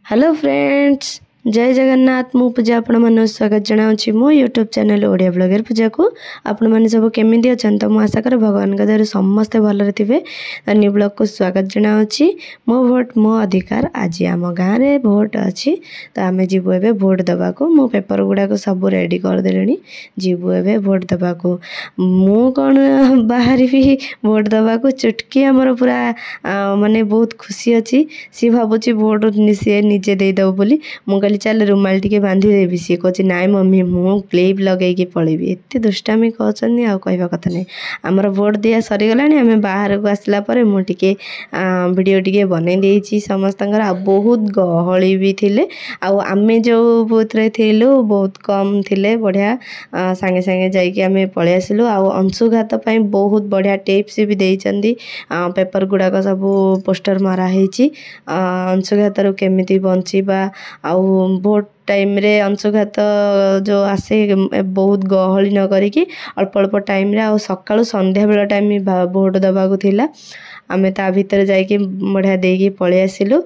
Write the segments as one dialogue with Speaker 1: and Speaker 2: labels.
Speaker 1: Hello friends जय जगन्नाथ मु पूजा आपण मन स्वागत जनाऊँगी मो यूट्यूब चैनल ओडिया ब्लॉगर पूजा को आपण मैंने सब केमी अच्छा तो मुझे आशा कर भगवान दयार समस्ते भलरे थे न्यू ब्लॉग को स्वागत जनाऊँगी मो भोट मो अधिकार आज आम गाँव में भोट अच्छी तो आम जीवु ए भोट देवा को मो पेपर गुड़ाक सब रेडी करदे जीवु ए भोट देवा को मु कौन बाहर भी भोट देवा को चुटकी आमर पूरा माने बहुत खुशी अच्छी सी भावुची भोट सी निजे देदेव बोली मु कहली चल रुमाल टिके बांधी देवी सी कहे नाई मम्मी मु क्लिप लगे पलैबी एत दुष्टामी कहते आ कहवा कथा नहीं आमर भोट दिया सरीगला आम बाहर को आसला मुझे वीडियो टिके बन देती समस्त बहुत गहली भी थे आम जो बूथ रे थिलु बहुत कम थिले बढ़िया सांगे सांगे जाइए आम पलि आसिलु अंशुघात बहुत बढ़िया टिप्स भी देइचंदी पेपर गुड़ाक सब पोस्टर मराही अंशुघात केमिति बंचिबा आउ भोट टाइम रे अंशुघात जो आसे बहुत गहली न करिकी अल्प अल्प टाइम रे सकाळु संध्या बेला टाइम भोट दबाकू थिला आमे ता भीतर जाइए बढ़िया देकी पलि आसिलु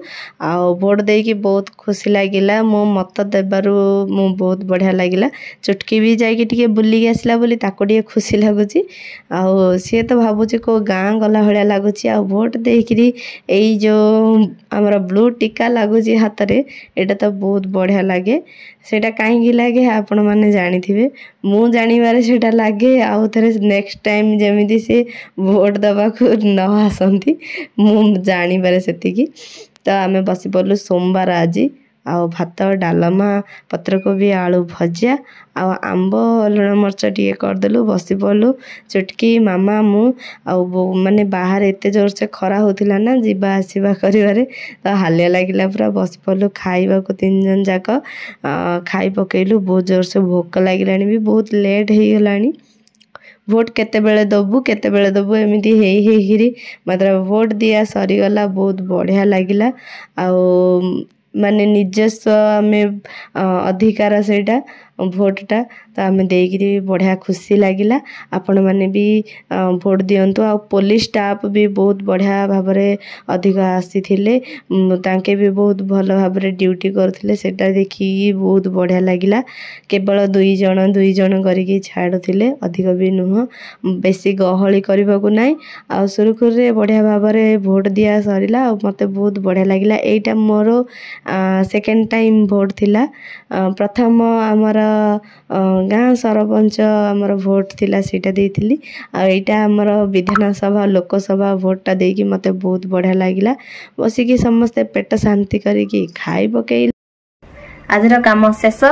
Speaker 1: भोट देकी बहुत खुशी लगिला मो मत देबारु मो बहुत बढ़िया लगिला चुटकी भी जाइए टिके बुलिकी आसला बोली ताको टिके खुशी लगुची सी तो भावुची को गाँ गला भलिया लगुची भोट देकरी एई जो आमर ब्लू टीका लगुची हाथ रे एटा तो बहुत बढ़िया लगे सेटा कहीं लगे आपण मैंने जानी मु जानिबारे सेटा लगे आउ थे नेक्स्ट टाइम जमी सी भोट दबा को न आसती मु जानिबारे सेतिकी तो आम बसी पड़लु सोमवार आज भात डालमा पत्रकोबी आलू भजा आंब लुण मर्च टे करदेलु बसी पड़लु चुटकी मामा मु माने बाहर एत जोर से खरा होतिला ना जीवा आसवा करिवारे तो हालिया लगिला पूरा बसी पड़लु खाइबा को 3 जन जाक खाई पकेलु बहुत जोर से भोक लगिलानी भी बहुत लेट हो गलानी भोट केतेबेले दबु एमती हेरी मात्र भोट दिया सरीगला बहुत बढ़िया लगिला माने निजस्व आम अधिकार सेटा भोटटा तो आम देकरी बढ़िया खुशी लगिला आपण मैंने भी भोट दिंतु पुलिस स्टाफ भी बहुत बढ़िया भाव में अधिक आसी तांके भी बहुत भल भाव ड्यूटी करते सेटा देखी बहुत बढ़िया लगिला केवल 2 जन करके छाड़ुले अधिक भी नुह बेसी गहली करने को नाई सुरुखुरे बढ़िया भाव में भोट दिया सरीला मते बहुत बढ़िया लगिला एटा मोर सेकेंड टाइम भोट थिला प्रथम आमर गाँ सरपंच आमर भोट थिला सेटा देइथिली एटा आमर विधानसभा लोकसभा भोटटा देकी मते बहुत बढ़िया लगिला बसिकी समस्ते पेट शांति करिकी खाई पकई आजर काम शेष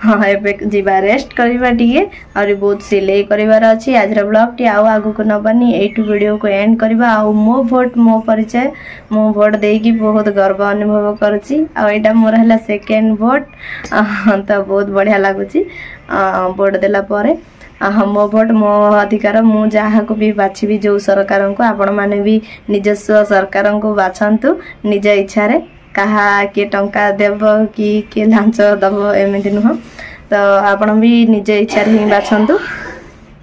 Speaker 1: हाँ एबे जीवा रेस्ट करबा टिके और बहुत सिलाई करिवार अछि आजर ब्लॉग टी आगु को नबानी एटू वीडियो को एंड करबा मो भोट मो परिचय मो भोट देकी बहुत गर्व अनुभव करछि एटा मोर हला सेकेंड भोट तो बहुत बढ़िया लागुछि भोट देला परे मो भोट मो अधिकार मु जहाँ को भी बाछी जो सरकार को आपण माने भी निजस्व सरकार को बाछंतु निज इच्छा रे कहा किए टंका देव कि लांच दब एमती नुह तो आपण भी निज इच्छा ही बाछंतु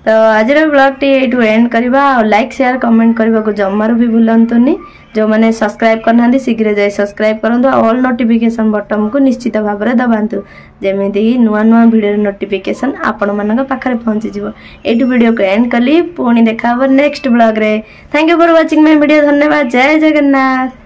Speaker 1: तो आज ब्लॉग टी एटू एंड करबा और लाइक शेयर कमेंट करबा को जमारू भी भूलंतुनी जो मैंने सब्सक्राइब करना शीघ्र जाए सब्सक्राइब करंतु ऑल नोटिफिकेशन बटन को निश्चित भाव में दबातु जमी नुआ नुआ वीडियो नोटिफिकेशन आपण मान पाखे पहुंची जीव एटू वीडियो को एंड कली पुणी देखा नेक्स्ट ब्लॉग रे thank you for watching my video धन्यवाद जय जगन्नाथ।